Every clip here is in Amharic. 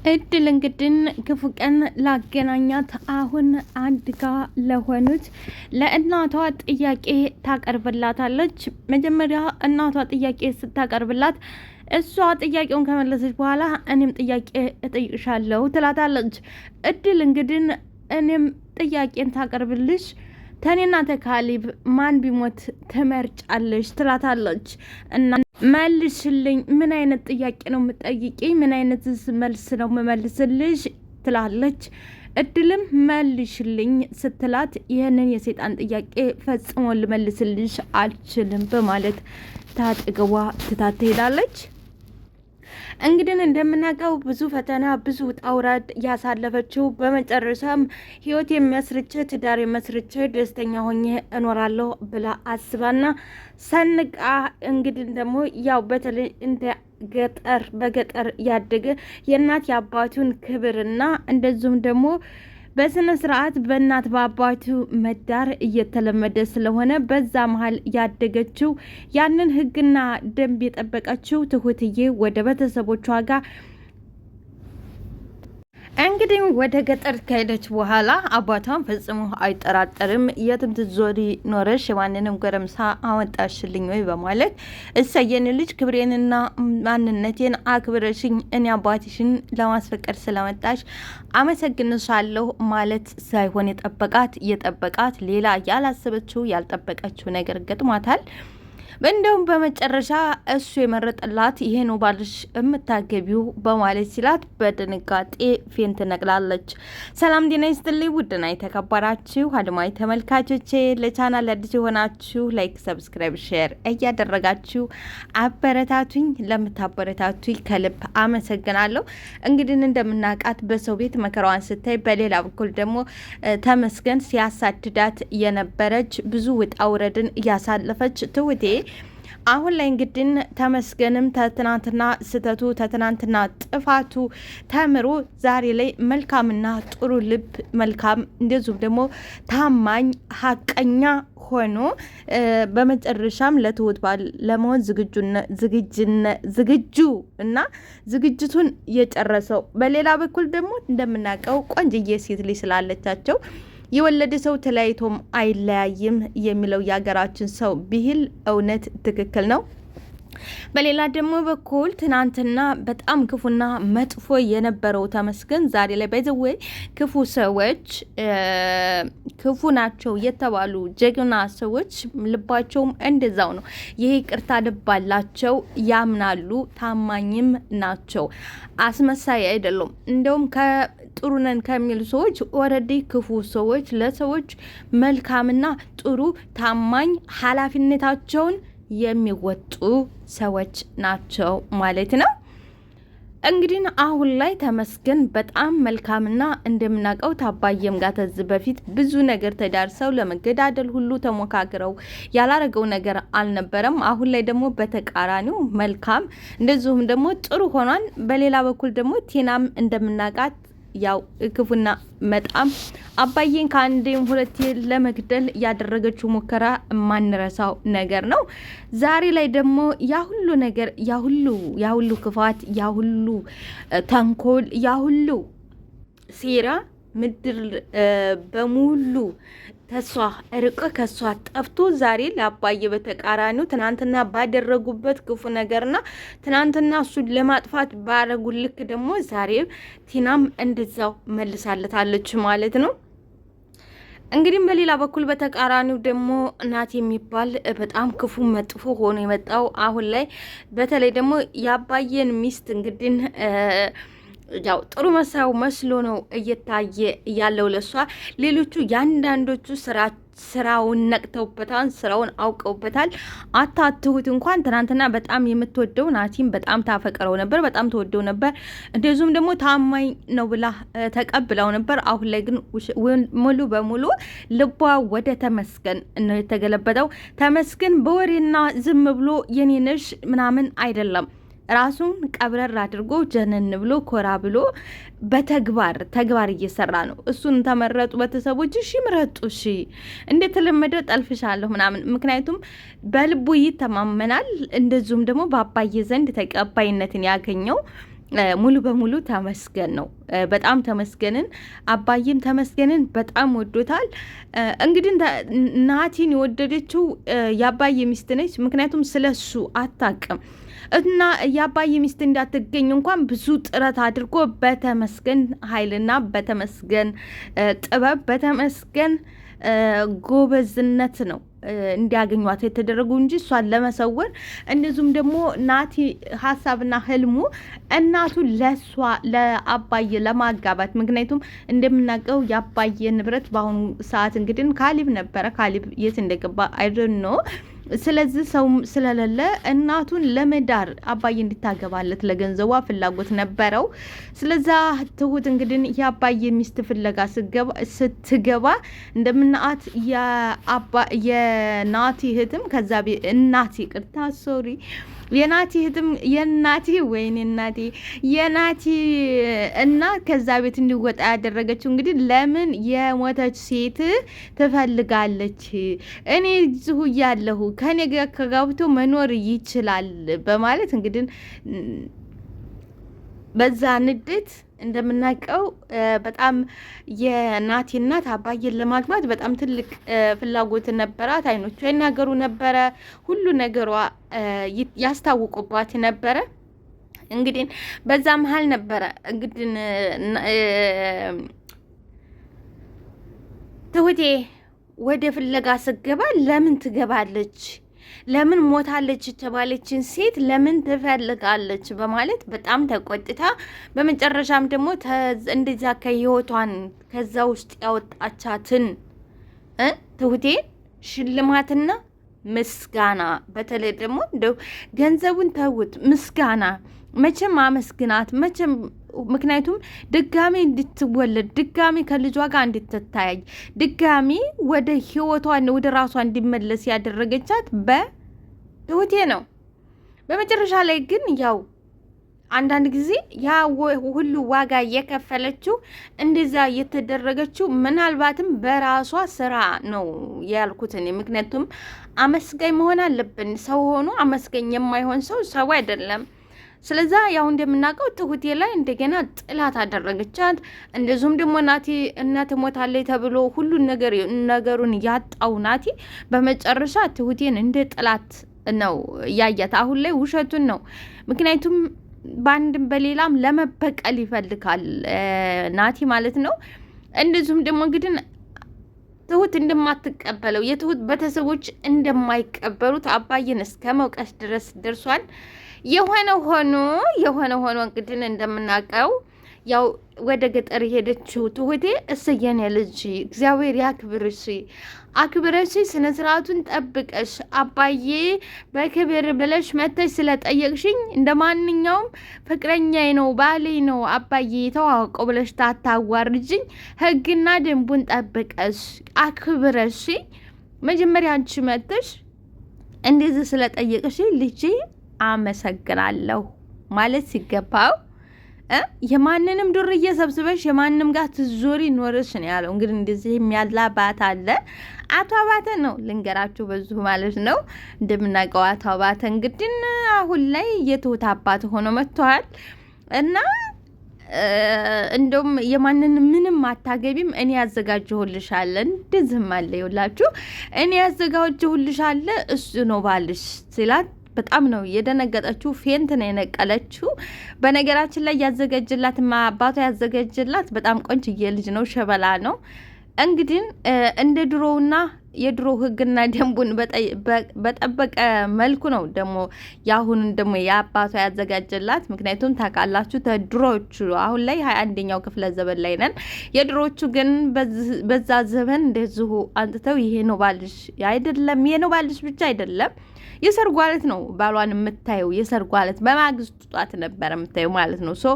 እድል እንግድን ክፉ ቀን ላገናኛት አሁን አንድ ጋ ለሆኑት ለእናቷ ጥያቄ ታቀርብላታለች። መጀመሪያ እናቷ ጥያቄ ስታቀርብላት እሷ ጥያቄውን ከመለሰች በኋላ እኔም ጥያቄ እጠይቅሻለሁ ትላታለች። እድል እንግድን እኔም ጥያቄን ታቀርብልሽ ተኔና ተካሊብ ማን ቢሞት ትመርጫለሽ ትላታለች። እና መልሽልኝ፣ ምን አይነት ጥያቄ ነው የምትጠይቂኝ? ምን አይነት መልስ ነው የምመልስልሽ ትላለች። እድልም መልሽልኝ ስትላት ይህንን የሰይጣን ጥያቄ ፈጽሞ ልመልስልሽ አልችልም በማለት ታጥገዋ ትታት ትሄዳለች። እንግዲህ እንደምናውቀው ብዙ ፈተና ብዙ ውጣ ውረድ ያሳለፈችው በመጨረሻም ህይወት የሚያስርች ትዳር የሚያስርች ደስተኛ ሆኜ እኖራለሁ ብላ አስባና ሰንቃ እንግዲህ ደግሞ ያው በተለይ እንደ በገጠር ያደገ የእናት የአባቱን ክብርና እንደዚሁም ደግሞ በስነ ስርዓት በእናት በአባቱ መዳር እየተለመደ ስለሆነ በዛ መሀል ያደገችው ያንን ህግና ደንብ የጠበቀችው ትሁትዬ ወደ ቤተሰቦቿ ጋር እንግዲህ ወደ ገጠር ከሄደች በኋላ አባቷን ፈጽሞ አይጠራጠርም። የትም ትዞሪ ኖረሽ የማንንም ጎረምሳ አወጣሽልኝ ወይ በማለት እሰየን ልጅ ክብሬንና ማንነቴን አክብረሽኝ እኔ አባትሽን ለማስፈቀድ ስለመጣሽ አመሰግንሻለሁ ማለት ሳይሆን የጠበቃት ሌላ ያላሰበችው ያልጠበቀችው ነገር ገጥሟታል። እንደውም በመጨረሻ እሱ የመረጠላት ይሄ ነው ባልሽ የምታገቢው በማለት ሲላት በድንጋጤ ፌንት ነቅላለች። ሰላም ጤና ይስጥልኝ ውድና የተከበራችሁ አድማጭ ተመልካቾቼ፣ ለቻናል አዲስ የሆናችሁ ላይክ፣ ሰብስክራይብ፣ ሼር እያደረጋችሁ አበረታቱኝ። ለምታበረታቱኝ ከልብ አመሰግናለሁ። እንግዲህ እንደምናውቃት በሰው ቤት መከራዋን ስታይ፣ በሌላ በኩል ደግሞ ተመስገን ሲያሳድዳት የነበረች ብዙ ውጣ ውረድን እያሳለፈች ትሁቴ አሁን ላይ እንግዲህ ተመስገንም ተትናንትና ስተቱ ተትናንትና ጥፋቱ ተምሮ ዛሬ ላይ መልካምና ጥሩ ልብ መልካም እንደዚሁም ደግሞ ታማኝ ሀቀኛ ሆኖ በመጨረሻም ለትሁት ባል ለመሆን ዝግጁ እና ዝግጅቱን የጨረሰው። በሌላ በኩል ደግሞ እንደምናውቀው ቆንጅዬ ሴት ልጅ ስላለቻቸው የወለደ ሰው ተለያይቶም አይለያይም የሚለው የሀገራችን ሰው ብሂል እውነት ትክክል ነው። በሌላ ደግሞ በኩል ትናንትና በጣም ክፉና መጥፎ የነበረው ተመስገን ዛሬ ላይ ባይዘወይ ክፉ ሰዎች ክፉ ናቸው የተባሉ ጀግና ሰዎች ልባቸውም እንደዛው ነው። ይሄ ቅርታ ልብ አላቸው፣ ያምናሉ፣ ታማኝም ናቸው፣ አስመሳይ አይደሉም። እንደውም ጥሩ ነን ከሚሉ ሰዎች ወረዲ ክፉ ሰዎች ለሰዎች መልካምና ጥሩ ታማኝ ኃላፊነታቸውን የሚወጡ ሰዎች ናቸው ማለት ነው። እንግዲህ አሁን ላይ ተመስገን በጣም መልካምና እንደምናውቀው ታባየም ጋር ተዝ በፊት ብዙ ነገር ተዳርሰው ለመገዳደል ሁሉ ተሞካክረው ያላረገው ነገር አልነበረም። አሁን ላይ ደግሞ በተቃራኒው መልካም እንደዚሁም ደግሞ ጥሩ ሆኗል። በሌላ በኩል ደግሞ ቲናም እንደምናውቃት ያው ክፉና መጣም አባዬን ከአንዴም ሁለቴ ለመግደል ያደረገችው ሙከራ የማንረሳው ነገር ነው። ዛሬ ላይ ደግሞ ያሁሉ ነገር ያሁሉ ክፋት ያሁሉ ተንኮል ያሁሉ ሴራ ምድር በሙሉ ተሷ ርቆ ከሷ ጠፍቶ ዛሬ ለአባዬ በተቃራኒው ትናንትና ባደረጉበት ክፉ ነገርና ትናንትና እሱን ለማጥፋት ባረጉ ልክ ደግሞ ዛሬ ቲናም እንደዛው መልሳለታለች ማለት ነው። እንግዲህ በሌላ በኩል በተቃራኒው ደግሞ ናት የሚባል በጣም ክፉ መጥፎ ሆኖ የመጣው አሁን ላይ በተለይ ደግሞ የአባዬን ሚስት እንግዲህ ያው ጥሩ መሳው መስሎ ነው እየታየ ያለው ለሷ። ሌሎቹ ያንዳንዶቹ ስራውን ነቅተውበታል፣ ስራውን አውቀውበታል። አታትሁት እንኳን ትናንትና በጣም የምትወደው ናቲም በጣም ታፈቅረው ነበር፣ በጣም ተወደው ነበር። እንደዚሁም ደግሞ ታማኝ ነው ብላ ተቀብለው ነበር። አሁን ላይ ግን ሙሉ በሙሉ ልቧ ወደ ተመስገን ነው የተገለበጠው። ተመስገን በወሬና ዝም ብሎ የኔ ነሽ ምናምን አይደለም። ራሱን ቀብረር አድርጎ ጀነን ብሎ ኮራ ብሎ ተግባር እየሰራ ነው። እሱን ተመረጡ ቤተሰቦች እሺ ምረጡ፣ እሺ እንደተለመደ ጠልፍሻለሁ ምናምን። ምክንያቱም በልቡ ይተማመናል። እንደዚሁም ደግሞ በአባዬ ዘንድ ተቀባይነትን ያገኘው ሙሉ በሙሉ ተመስገን ነው። በጣም ተመስገንን፣ አባዬም ተመስገንን በጣም ወዶታል። እንግዲህ ናቲን የወደደችው የአባዬ ሚስት ነች። ምክንያቱም ስለሱ አታቅም እና የአባዬ ሚስት እንዳትገኝ እንኳን ብዙ ጥረት አድርጎ በተመስገን ኃይልና በተመስገን ጥበብ በተመስገን ጎበዝነት ነው እንዲያገኟት የተደረጉ እንጂ እሷን ለመሰወር እንደዚሁም ደግሞ ናቲ ሀሳብና ህልሙ እናቱ ለሷ ለአባዬ ለማጋባት። ምክንያቱም እንደምናውቀው የአባዬ ንብረት በአሁኑ ሰዓት እንግዲህ ካሊብ ነበረ። ካሊብ የት እንደገባ አይደን ነው። ስለዚህ ሰው ስለሌለ እናቱን ለመዳር አባዬ እንድታገባለት ለገንዘቧ ፍላጎት ነበረው። ስለዛ ትሁት እንግዲህ የአባዬ ሚስት ፍለጋ ስትገባ እንደምናአት የናቲ እህትም ከዛ እናቲ ቅርታ ሶሪ የናቲ እህትም የናቲ እና ከዛ ቤት እንዲወጣ ያደረገችው እንግዲህ ለምን የሞተች ሴት ትፈልጋለች? እኔ እዚሁ እያለሁ ከኔ ጋር ከጋብቶ መኖር ይችላል በማለት እንግዲህ በዛ ንዴት እንደምናውቀው በጣም የናቲ እናት አባዬን ለማግባት በጣም ትልቅ ፍላጎት ነበራት። አይኖቿ ይናገሩ ነበረ። ሁሉ ነገሯ ያስታውቁባት ነበረ። እንግዲህ በዛ መሀል ነበረ እንግዲህ ትሁቴ ወደ ፍለጋ ስገባ ለምን ትገባለች? ለምን ሞታለች የተባለችን ሴት ለምን ትፈልጋለች? በማለት በጣም ተቆጥታ በመጨረሻም ደግሞ እንደዛ ከህይወቷን ከዛ ውስጥ ያወጣቻትን ትሁቴ ሽልማትና ምስጋና፣ በተለይ ደግሞ እንደው ገንዘቡን ተውት፣ ምስጋና መቼም አመስግናት መቼም። ምክንያቱም ድጋሚ እንድትወለድ ድጋሚ ከልጇ ጋር እንድትታይ ድጋሚ ወደ ህይወቷን ወደ ራሷ እንዲመለስ ያደረገቻት በትሁቴ ነው። በመጨረሻ ላይ ግን ያው አንዳንድ ጊዜ ያ ሁሉ ዋጋ የከፈለችው እንደዛ የተደረገችው ምናልባትም በራሷ ስራ ነው ያልኩት እኔ። ምክንያቱም አመስጋኝ መሆን አለብን። ሰው ሆኖ አመስገኝ የማይሆን ሰው አይደለም። ስለዛ ያው እንደምናውቀው ትሁቴ ላይ እንደገና ጥላት አደረገቻት። እንደዚሁም ደግሞ ናቲ እናት ሞታለች ተብሎ ሁሉን ነገሩን ያጣው ናቲ በመጨረሻ ትሁቴን እንደ ጥላት ነው ያያት። አሁን ላይ ውሸቱን ነው። ምክንያቱም በአንድም በሌላም ለመበቀል ይፈልጋል ናቲ ማለት ነው። እንደዚሁም ደግሞ እንግዲህ ትሁት እንደማትቀበለው የትሁት ቤተሰቦች እንደማይቀበሉት አባዬን እስከ መውቀስ ድረስ ደርሷል። የሆነ ሆኖ እንግዲህ እንደምናውቀው ያው ወደ ገጠር የሄደችው ትሁቴ እሰየኔ ልጅ እግዚአብሔር አክብረሽ ስነ ስርዓቱን ጠብቀሽ አባዬ በክብር ብለሽ መተሽ ስለጠየቅሽኝ እንደ ማንኛውም ፍቅረኛዬ ነው ባሌ ነው አባዬ ተዋውቀው ብለሽ ታታዋርጅኝ ሕግና ደንቡን ጠብቀሽ አክብረሽ መጀመሪያ አንቺ መተሽ እንደዚህ ስለጠየቅሽ ልጄ አመሰግናለሁ ማለት ሲገባው የማንንም ዱርዬ ሰብስበሽ የማንም ጋር ትዞሪ ኖርሽ ነው ያለው። እንግዲህ እንደዚህ የሚያላ አባት አለ። አቶ አባተ ነው ልንገራችሁ በዙ ማለት ነው። እንደምናውቀው አቶ አባተ እንግዲህ አሁን ላይ የትሁት አባት ሆኖ መጥቷል እና እንደውም የማንን ምንም አታገቢም እኔ ያዘጋጀሁልሻለ እንደዚህም አለ ይውላችሁ እኔ ያዘጋጀሁልሻለ እሱ ነው ባልሽ ሲላት በጣም ነው የደነገጠችው። ፌንት ነው የነቀለችው። በነገራችን ላይ ያዘጋጅላት አባቷ ያዘጋጅላት በጣም ቆንጅዬ ልጅ ነው፣ ሸበላ ነው። እንግዲህ እንደ ድሮውና የድሮ ሕግና ደንቡን በጠበቀ መልኩ ነው ደግሞ የአሁኑን ደግሞ የአባቷ ያዘጋጀላት። ምክንያቱም ታውቃላችሁ ተድሮቹ አሁን ላይ 21ኛው ክፍለ ዘመን ላይ ነን። የድሮቹ ግን በዛ ዘመን እንደዚሁ አንጥተው ይሄ ነው ባልሽ አይደለም፣ ይሄ ነው ባልሽ ብቻ አይደለም የሰርጉ ዕለት ነው ባሏን የምታየው። የሰርጉ ዕለት በማግስቱ ጧት ነበር የምታየው ማለት ነው። ሶ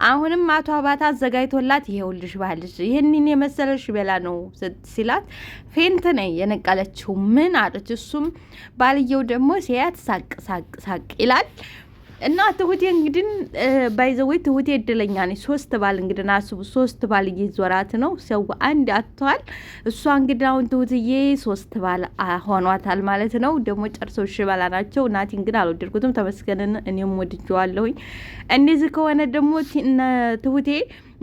አሁንም አቶ አባታ አዘጋጅቶላት ይሄውልሽ ባልሽ ይሄንን የመሰለሽ በላ ነው ሲላት ፌንት ነው የነቀለችው። ምን አለች? እሱም ባልየው ደግሞ ሲያት ሳቅ ይላል። እና ትሁቴ እንግዲህ ባይዘወይ ትሁቴ እድለኛ ነች። 3 ባል እንግዲህ አስቡ፣ 3 ባል እየዞራት ነው። ሰው አንድ አጥቷል። እሷ እንግዲህ አሁን ትሁትዬ 3 ባል ሆኗታል ማለት ነው። ደግሞ ጨርሰው እሺ ባላ ናቸው። ናቲን ግን አልወደድኩትም። ተመስገንን እኔም ወድጀዋለሁኝ። እንደዚህ ከሆነ ደግሞ ትሁቴ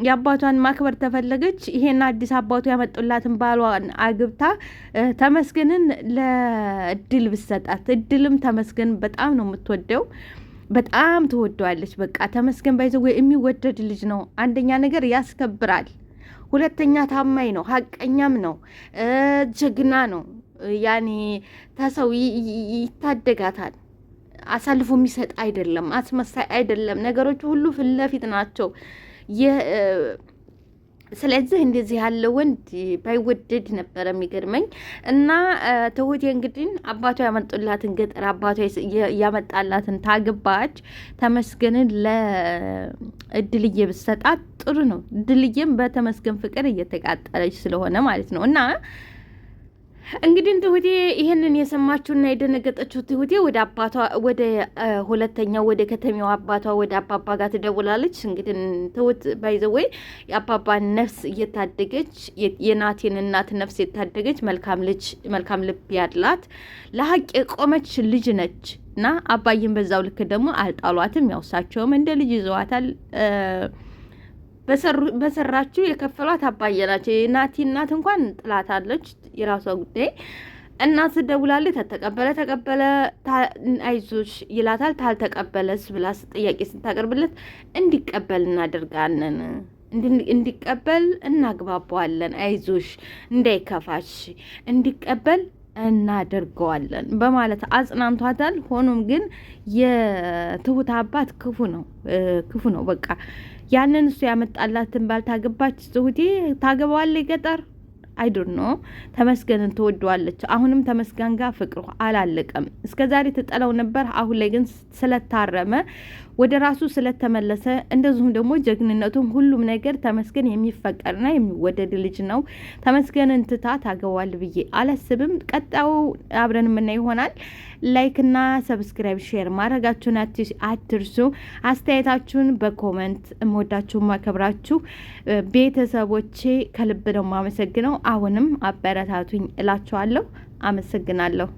የአባቷን ማክበር ተፈለገች። ይሄን አዲስ አባቱ ያመጡላትን ባሏን አግብታ ተመስገንን ለእድል ብሰጣት፣ እድልም ተመስገን በጣም ነው የምትወደው፣ በጣም ትወደዋለች። በቃ ተመስገን ባይዘው የሚወደድ ልጅ ነው። አንደኛ ነገር ያስከብራል፣ ሁለተኛ ታማኝ ነው፣ ሀቀኛም ነው፣ ጀግና ነው። ያኔ ተሰው ይታደጋታል። አሳልፎ የሚሰጥ አይደለም፣ አስመሳይ አይደለም። ነገሮቹ ሁሉ ፊት ለፊት ናቸው። ስለዚህ እንደዚህ ያለ ወንድ ባይወደድ ነበረ የሚገርመኝ። እና ትሁቴ እንግዲህ አባቷ ያመጡላትን ገጠር አባቷ ያመጣላትን ታግባች። ተመስገንን ለእድልዬ ብሰጣት ጥሩ ነው። እድልዬም በተመስገን ፍቅር እየተቃጠለች ስለሆነ ማለት ነው። እና እንግዲህ ትሁቴ ይህንን የሰማችውና የደነገጠችው ትሁቴ ወደ አባቷ ወደ ሁለተኛው ወደ ከተሜው አባቷ ወደ አባባ ጋር ትደውላለች። እንግዲህ ትሁት ባይዘወይ የአባባን ነፍስ እየታደገች የናቴን እናት ነፍስ የታደገች መልካም ልብ ያላት ለሀቅ የቆመች ልጅ ነች እና አባይን በዛው ልክ ደግሞ አልጣሏትም። ያውሳቸውም እንደ ልጅ ይዘዋታል። በሰራችሁ የከፈሏት አባዬ ናቸው። የናቲ እናት እንኳን ጥላታለች፣ የራሷ ጉዳይ። እናት ደውላለች። ተቀበለ አይዞሽ ይላታል። ታልተቀበለስ ብላ ጥያቄ ስታቀርብለት እንዲቀበል እናደርጋለን፣ እንዲቀበል እናግባባዋለን፣ አይዞሽ እንዳይከፋሽ እንዲቀበል እናደርገዋለን በማለት አጽናንቷታል። ሆኖም ግን የትሁት አባት ክፉ ነው። በቃ ያንን እሱ ያመጣላትን ባል ታገባች ትሁቴ ታገባዋለች ገጠር አይዶን ነው። ተመስገንን ትወደዋለች። አሁንም ተመስገን ጋር ፍቅሩ አላለቀም። እስከዛሬ ትጠላው ነበር። አሁን ላይ ግን ስለታረመ ወደ ራሱ ስለተመለሰ እንደዚሁም ደግሞ ጀግንነቱን ሁሉም ነገር ተመስገን የሚፈቀርና የሚወደድ ልጅ ነው። ተመስገንን ትታ ታገባዋል ብዬ አላስብም። ቀጣዩ አብረን የምናይ ይሆናል። ላይክና ሰብስክራይብ ሼር ማድረጋችሁን አትርሱ። አስተያየታችሁን በኮመንት እምወዳችሁ ማከብራችሁ ቤተሰቦቼ ከልብ ነው የማመሰግነው። አሁንም አበረታቱኝ እላችኋለሁ። አመሰግናለሁ።